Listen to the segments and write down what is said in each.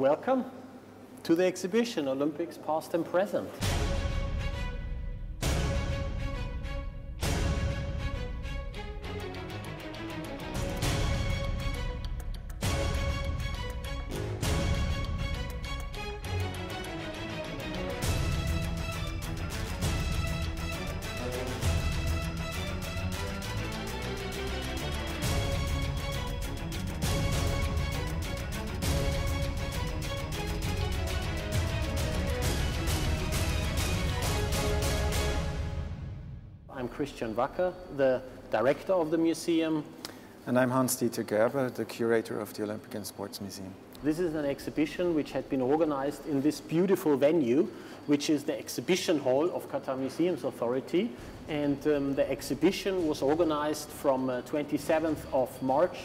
Welcome to the exhibition, Olympics Past and Present. I'm Christian Wacker, the director of the museum. And I'm Hans Dieter Gerber, the curator of the Olympic and Sports Museum. This is an exhibition which had been organized in this beautiful venue, which is the exhibition hall of Qatar Museums Authority. And the exhibition was organized from 27th of March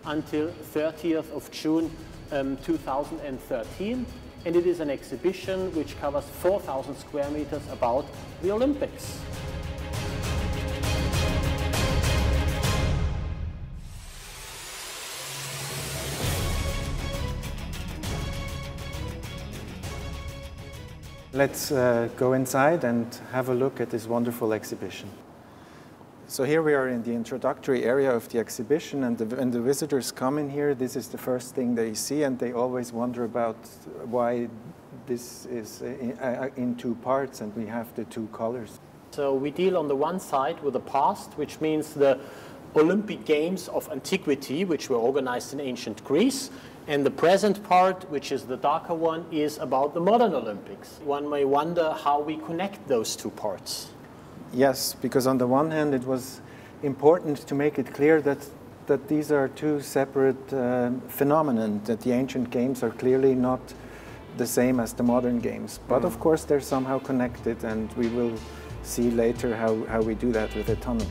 until 30th of June 2013. And it is an exhibition which covers 4,000 square meters about the Olympics. Let's go inside and have a look at this wonderful exhibition. So here we are in the introductory area of the exhibition, and when the visitors come in here, this is the first thing they see, and they always wonder about why this is in two parts and we have the two colors. So we deal on the one side with the past, which means the Olympic Games of antiquity, which were organized in ancient Greece. And the present part, which is the darker one, is about the modern Olympics. One may wonder how we connect those two parts. Yes, because on the one hand it was important to make it clear that these are two separate phenomena, that the ancient games are clearly not the same as the modern games. But of course they're somehow connected, and we will see later how we do that with a tunnel.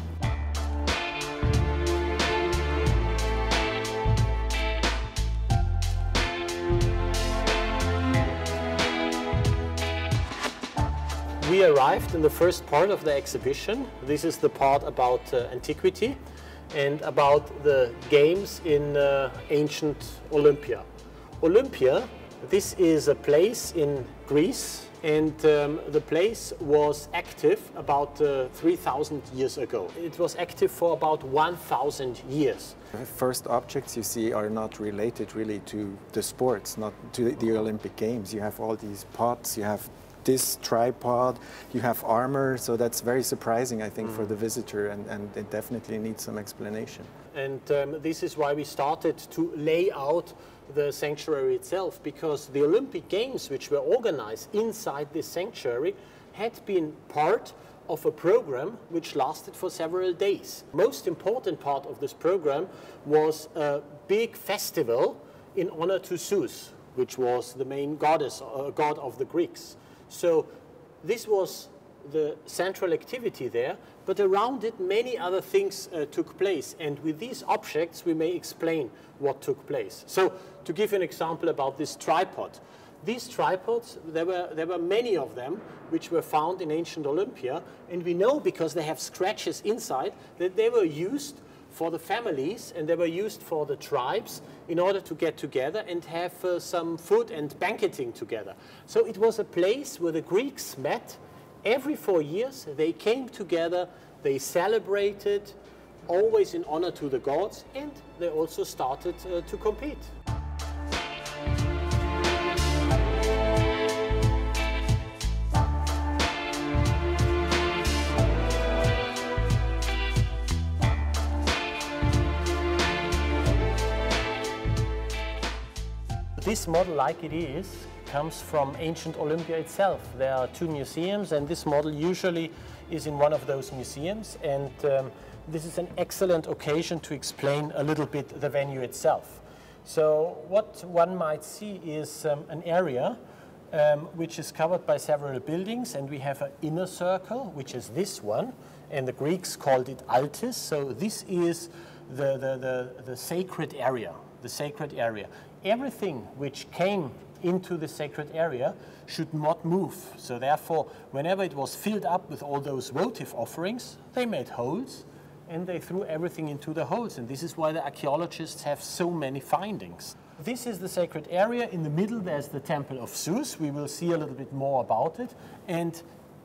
We arrived in the first part of the exhibition. This is the part about antiquity and about the games in ancient Olympia. Olympia, this is a place in Greece, and the place was active about 3,000 years ago. It was active for about 1,000 years. The first objects you see are not related really to the sports, not to the Olympic Games. You have all these pots, you have this tripod, you have armor, so that's very surprising, I think, for the visitor, and it definitely needs some explanation. And this is why we started to lay out the sanctuary itself, because the Olympic Games, which were organized inside this sanctuary, had been part of a program which lasted for several days. Most important part of this program was a big festival in honor to Zeus, which was the main god of the Greeks. So this was the central activity there, but around it many other things took place, and with these objects we may explain what took place. So to give an example about this tripod, these tripods, there were many of them which were found in ancient Olympia, and we know, because they have scratches inside, that they were used for the families and they were used for the tribes in order to get together and have some food and banqueting together. So it was a place where the Greeks met. Every 4 years they came together, they celebrated, always in honor to the gods, and they also started to compete. This model, like it is, comes from ancient Olympia itself. There are two museums, and this model usually is in one of those museums, and this is an excellent occasion to explain a little bit the venue itself. So what one might see is an area which is covered by several buildings, and we have an inner circle, which is this one, and the Greeks called it Altis. So this is the sacred area, the sacred area. Everything which came into the sacred area should not move. So therefore, whenever it was filled up with all those votive offerings, they made holes, and they threw everything into the holes. And this is why the archaeologists have so many findings. This is the sacred area. In the middle, there's the Temple of Zeus. We will see a little bit more about it. And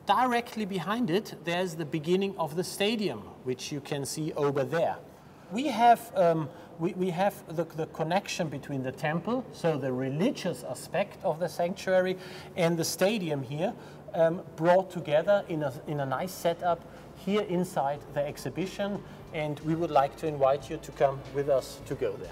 directly behind it, there's the beginning of the stadium, which you can see over there. We have the connection between the temple, so the religious aspect of the sanctuary, and the stadium here, brought together in a nice setup here inside the exhibition. And we would like to invite you to come with us to go there.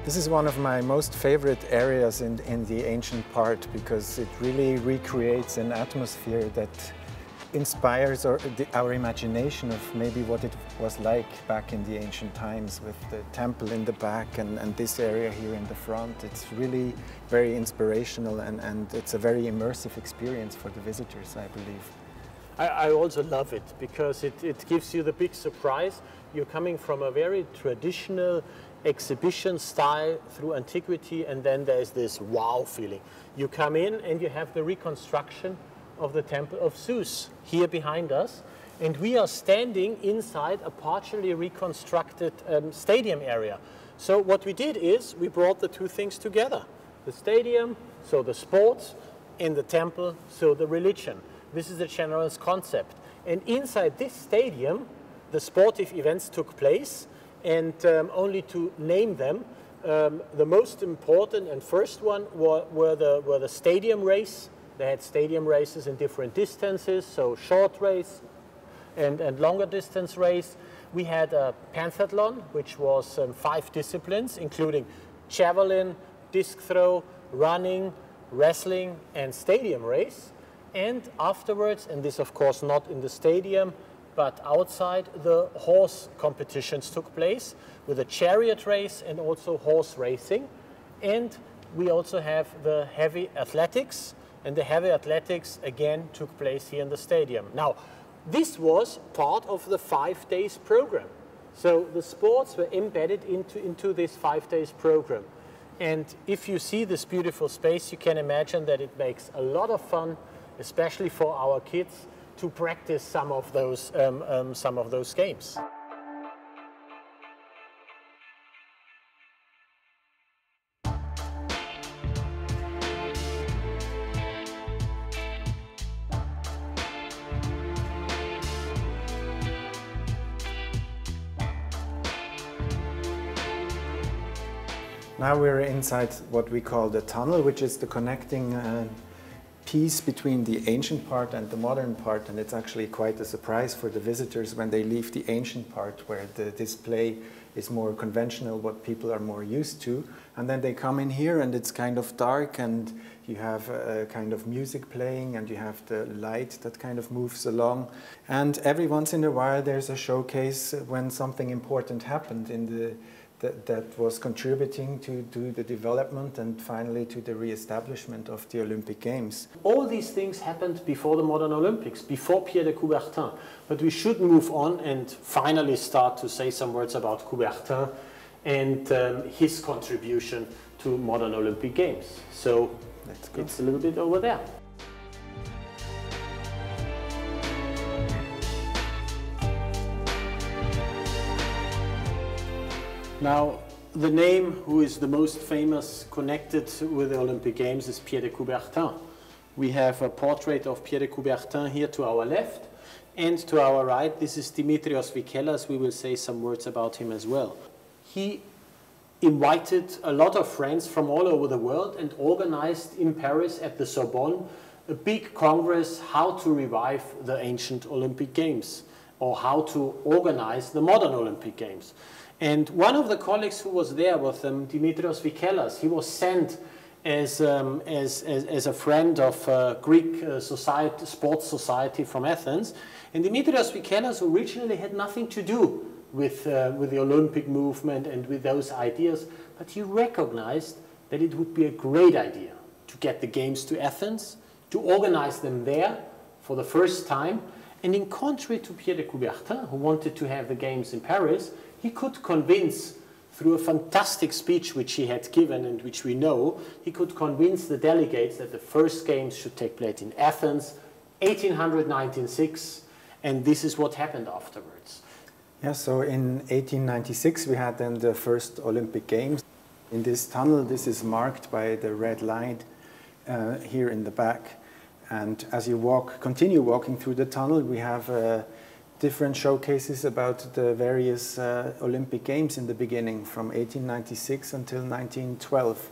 This is one of my most favorite areas in the ancient part, because it really recreates an atmosphere that inspires our imagination of maybe what it was like back in the ancient times, with the temple in the back and this area here in the front. It's really very inspirational, and it's a very immersive experience for the visitors, I believe. I also love it because it gives you the big surprise. You're coming from a very traditional exhibition style through antiquity, and then there's this wow feeling. You come in and you have the reconstruction of the Temple of Zeus here behind us, and we are standing inside a partially reconstructed stadium area. So what we did is we brought the two things together. The stadium, so the sports, and the temple, so the religion. This is the general concept. And inside this stadium, the sportive events took place. And only to name them, the most important and first one were the stadium race. They had stadium races in different distances, so short race and longer distance race. We had a pentathlon, which was 5 disciplines, including javelin, disc throw, running, wrestling, and stadium race. And afterwards, and this of course not in the stadium, but outside, the horse competitions took place with a chariot race and also horse racing. And we also have the heavy athletics, and the heavy athletics again took place here in the stadium. Now, this was part of the 5 days program. So the sports were embedded into this 5 days program. And if you see this beautiful space, you can imagine that it makes a lot of fun, especially for our kids, to practice some of those games. Now we're inside what we call the tunnel, which is the connecting piece between the ancient part and the modern part, and it's actually quite a surprise for the visitors when they leave the ancient part, where the display is more conventional, what people are more used to, and then they come in here and it's kind of dark, and you have a kind of music playing, and you have the light that kind of moves along, and every once in a while there's a showcase when something important happened in the that was contributing to the development and finally to the re-establishment of the Olympic Games. All these things happened before the modern Olympics, before Pierre de Coubertin. But we should move on and finally start to say some words about Coubertin and his contribution to modern Olympic Games. So it's a little bit over there. Now, the name who is the most famous connected with the Olympic Games is Pierre de Coubertin. We have a portrait of Pierre de Coubertin here to our left, and to our right, this is Dimitrios Vikelas. We will say some words about him as well. He invited a lot of friends from all over the world and organized in Paris at the Sorbonne a big congress how to revive the ancient Olympic Games, or how to organize the modern Olympic Games. And one of the colleagues who was there with Dimitrios Vikelas, he was sent as a friend of Greek sports society from Athens. And Dimitrios Vikelas originally had nothing to do with the Olympic movement and with those ideas, but he recognized that it would be a great idea to get the games to Athens, to organize them there for the first time. And in contrary to Pierre de Coubertin, who wanted to have the games in Paris, he could convince, through a fantastic speech which he had given and which we know, he could convince the delegates that the first games should take place in Athens, 1896, and this is what happened afterwards. Yeah, so in 1896 we had then the first Olympic Games. In this tunnel, this is marked by the red line here in the back. And as you continue walking through the tunnel, we have different showcases about the various Olympic Games in the beginning, from 1896 until 1912.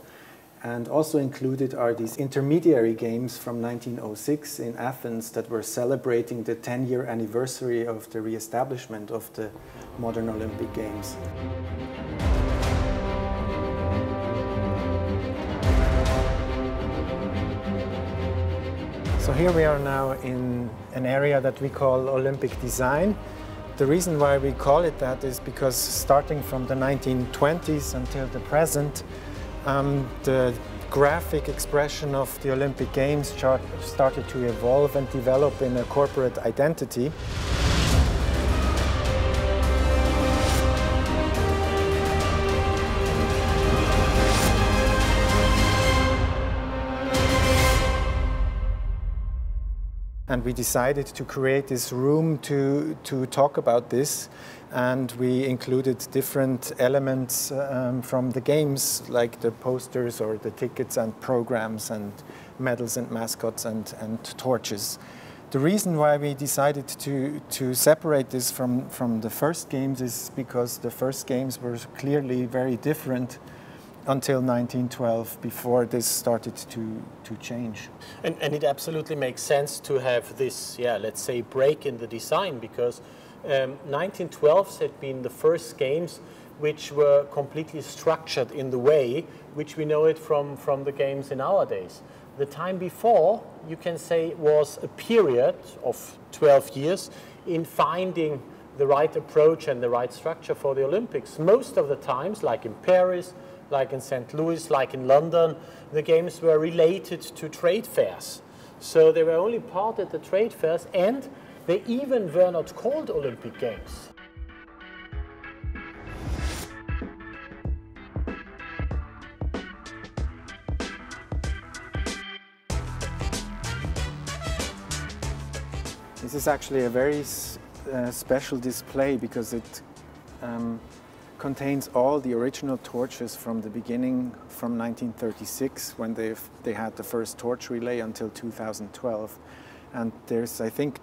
And also included are these intermediary games from 1906 in Athens that were celebrating the 10-year anniversary of the re-establishment of the modern Olympic Games. So here we are now in an area that we call Olympic design. The reason why we call it that is because starting from the 1920s until the present, the graphic expression of the Olympic Games started to evolve and develop in a corporate identity. And we decided to create this room to talk about this, and we included different elements from the games, like the posters or the tickets and programs and medals and mascots and torches. The reason why we decided to separate this from the first games is because the first games were clearly very different until 1912, before this started to change. And it absolutely makes sense to have this, let's say, break in the design, because 1912 had been the first games which were completely structured in the way which we know it from the games in our days. The time before, you can say, was a period of 12 years in finding the right approach and the right structure for the Olympics. Most of the times, like in Paris, like in St. Louis, like in London, the games were related to trade fairs. So they were only part at the trade fairs, and they even were not called Olympic Games. This is actually a very special display because it contains all the original torches from the beginning, from 1936, when they had the first torch relay, until 2012. And there's, I think,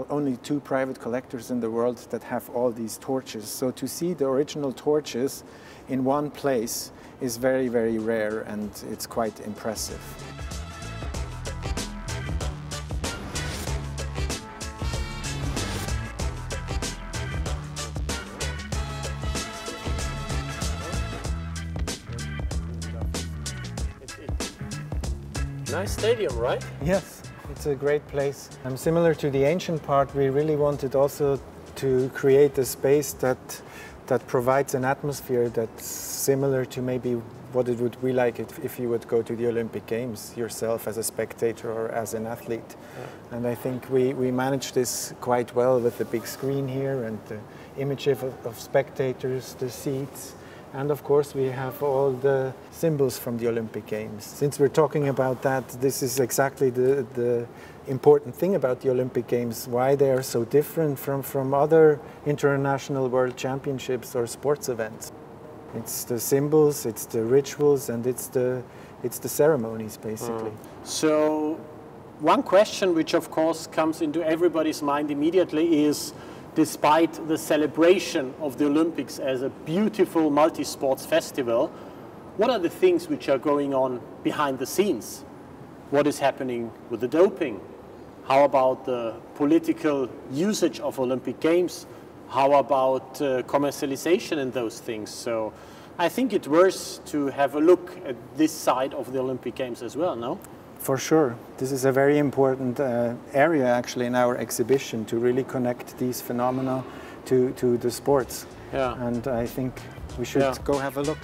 only two private collectors in the world that have all these torches. So to see the original torches in one place is very, very rare, and it's quite impressive. Nice stadium, right? Yes, it's a great place. Similar to the ancient part, we really wanted also to create a space that provides an atmosphere that's similar to maybe what it would be like if you would go to the Olympic Games yourself as a spectator or as an athlete. Yeah. And I think we managed this quite well with the big screen here and the image of spectators, the seats. And of course we have all the symbols from the Olympic Games. Since we're talking about that, this is exactly the important thing about the Olympic Games, why they are so different from other international world championships or sports events. It's the symbols, it's the rituals, and it's the ceremonies, basically. So one question which of course comes into everybody's mind immediately is, despite the celebration of the Olympics as a beautiful multi-sports festival, what are the things which are going on behind the scenes? What is happening with the doping? How about the political usage of Olympic Games? How about commercialization and those things? So I think it's worth to have a look at this side of the Olympic Games as well, no? For sure. This is a very important area actually in our exhibition, to really connect these phenomena to the sports. Yeah. And I think we should go have a look.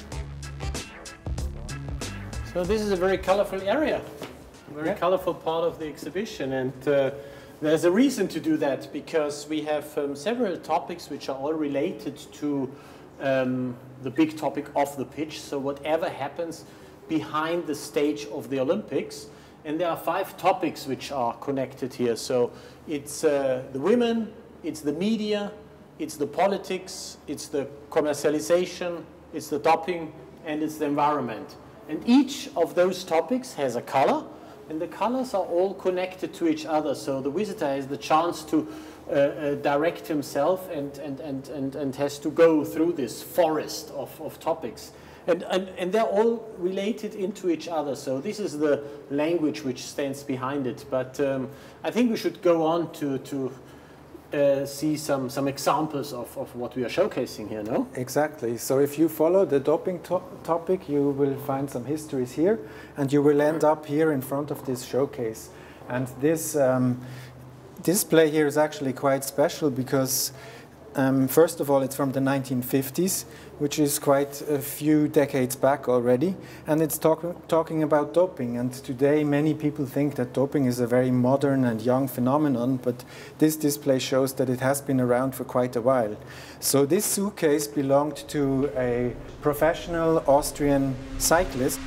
So this is a very colorful area, a very colorful part of the exhibition, and there's a reason to do that, because we have several topics which are all related to the big topic of the pitch, so whatever happens behind the stage of the Olympics. And there are 5 topics which are connected here. So it's the women, it's the media, it's the politics, it's the commercialization, it's the doping, and it's the environment. And each of those topics has a color, and the colors are all connected to each other. So the visitor has the chance to direct himself and has to go through this forest of topics. And they're all related into each other. So this is the language which stands behind it. But I think we should go on to see some examples of what we are showcasing here, no? Exactly. So if you follow the doping topic, you will find some histories here, and you will end up here in front of this showcase. And this display here is actually quite special because first of all, it's from the 1950s, which is quite a few decades back already, and it's talking about doping. And today many people think that doping is a very modern and young phenomenon, but this display shows that it has been around for quite a while. So this suitcase belonged to a professional Austrian cyclist.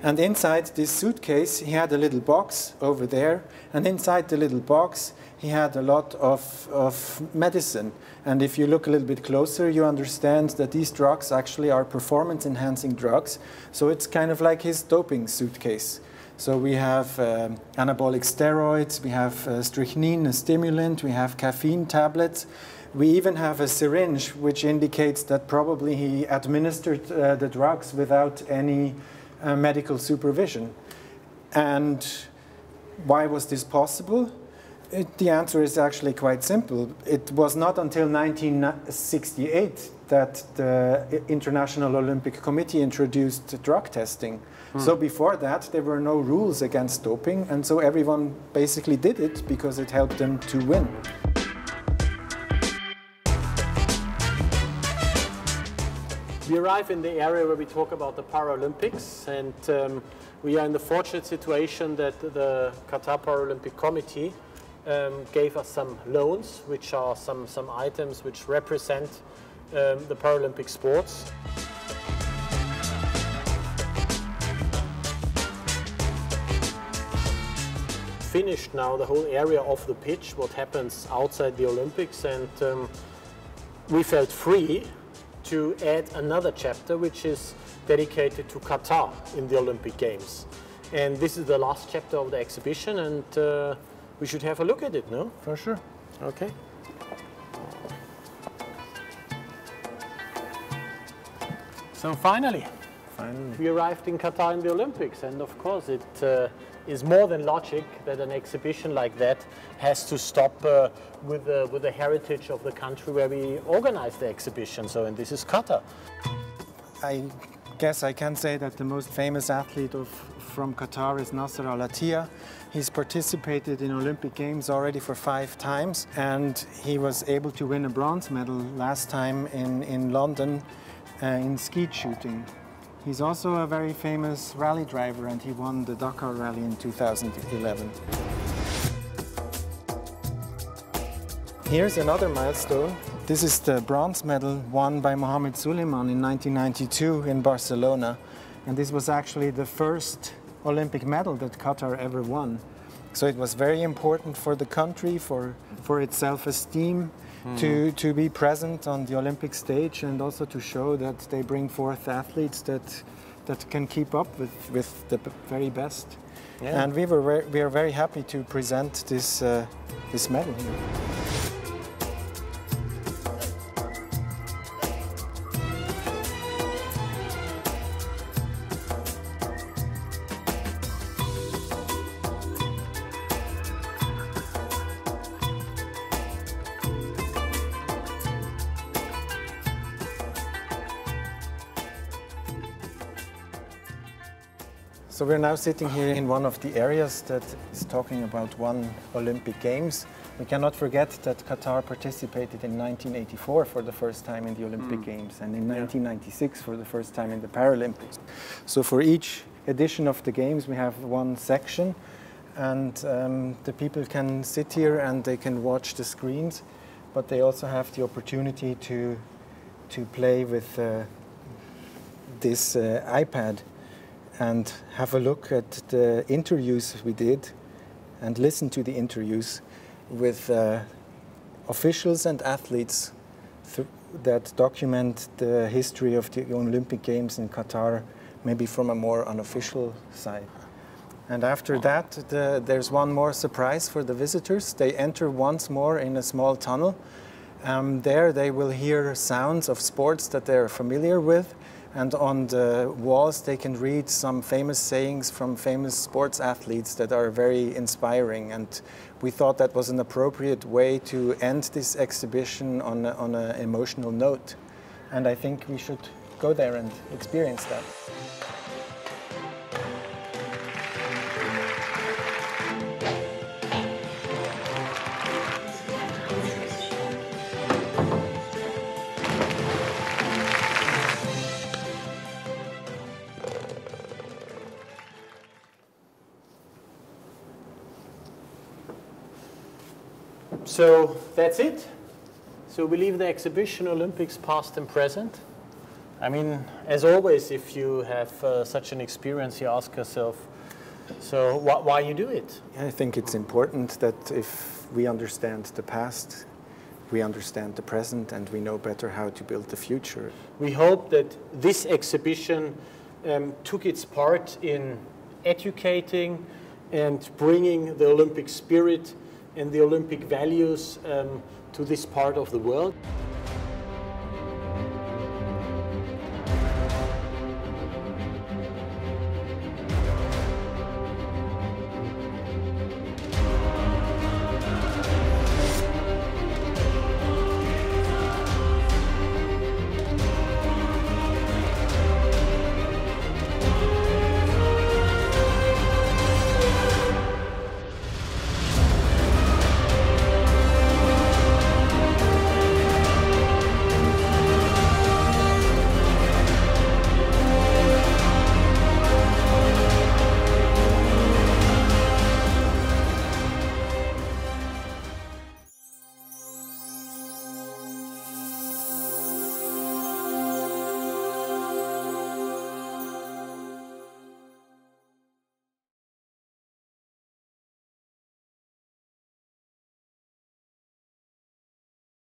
And inside this suitcase, he had a little box over there. And inside the little box, he had a lot of medicine. And if you look a little bit closer, you understand that these drugs actually are performance-enhancing drugs. So it's kind of like his doping suitcase. So we have anabolic steroids, we have strychnine, a stimulant, we have caffeine tablets. We even have a syringe, which indicates that probably he administered the drugs without any medical supervision. And why was this possible? The answer is actually quite simple. It was not until 1968 that the International Olympic Committee introduced drug testing. So before that, there were no rules against doping, and so everyone basically did it because it helped them to win. We arrive in the area where we talk about the Paralympics, and we are in the fortunate situation that the Qatar Paralympic Committee gave us some loans, which are some items which represent the Paralympic sports. Finished now the whole area of the pitch, what happens outside the Olympics, and we felt free to add another chapter which is dedicated to Qatar in the Olympic Games. And this is the last chapter of the exhibition, and we should have a look at it, no? For sure. Okay. So finally, we arrived in Qatar in the Olympics, and of course it is more than logic that an exhibition like that has to stop with the heritage of the country where we organize the exhibition. So, and this is Qatar. I guess I can say that the most famous athlete from Qatar is Nasser Al-Attiyah. He's participated in Olympic Games already for 5 times, and he was able to win a bronze medal last time in London in skeet shooting. He's also a very famous rally driver, and he won the Dakar Rally in 2011. Here's another milestone. This is the bronze medal won by Mohamed Suleiman in 1992 in Barcelona. And this was actually the first Olympic medal that Qatar ever won. So it was very important for the country, for its self-esteem, to be present on the Olympic stage, and also to show that they bring forth athletes that can keep up with the very best. Yeah. And we are very happy to present this medal here. So we're now sitting here in one of the areas that is talking about one Olympic Games. We cannot forget that Qatar participated in 1984 for the first time in the Olympic Games, and in 1996 for the first time in the Paralympics. So for each edition of the Games we have one section, and the people can sit here and they can watch the screens, but they also have the opportunity to play with this iPad and have a look at the interviews we did and listen to the interviews with officials and athletes that document the history of the Olympic Games in Qatar, maybe from a more unofficial side. And after that, there's one more surprise for the visitors. They enter once more in a small tunnel. There they will hear sounds of sports that they're familiar with, and on the walls they can read some famous sayings from famous sports athletes that are very inspiring. And we thought that was an appropriate way to end this exhibition on an emotional note. And I think we should go there and experience that. So that's it. So we leave the exhibition Olympics past and present. I mean, as always, if you have such an experience, you ask yourself, so why you do it? I think it's important that if we understand the past, we understand the present, and we know better how to build the future. We hope that this exhibition took its part in educating and bringing the Olympic spirit and the Olympic values to this part of the world.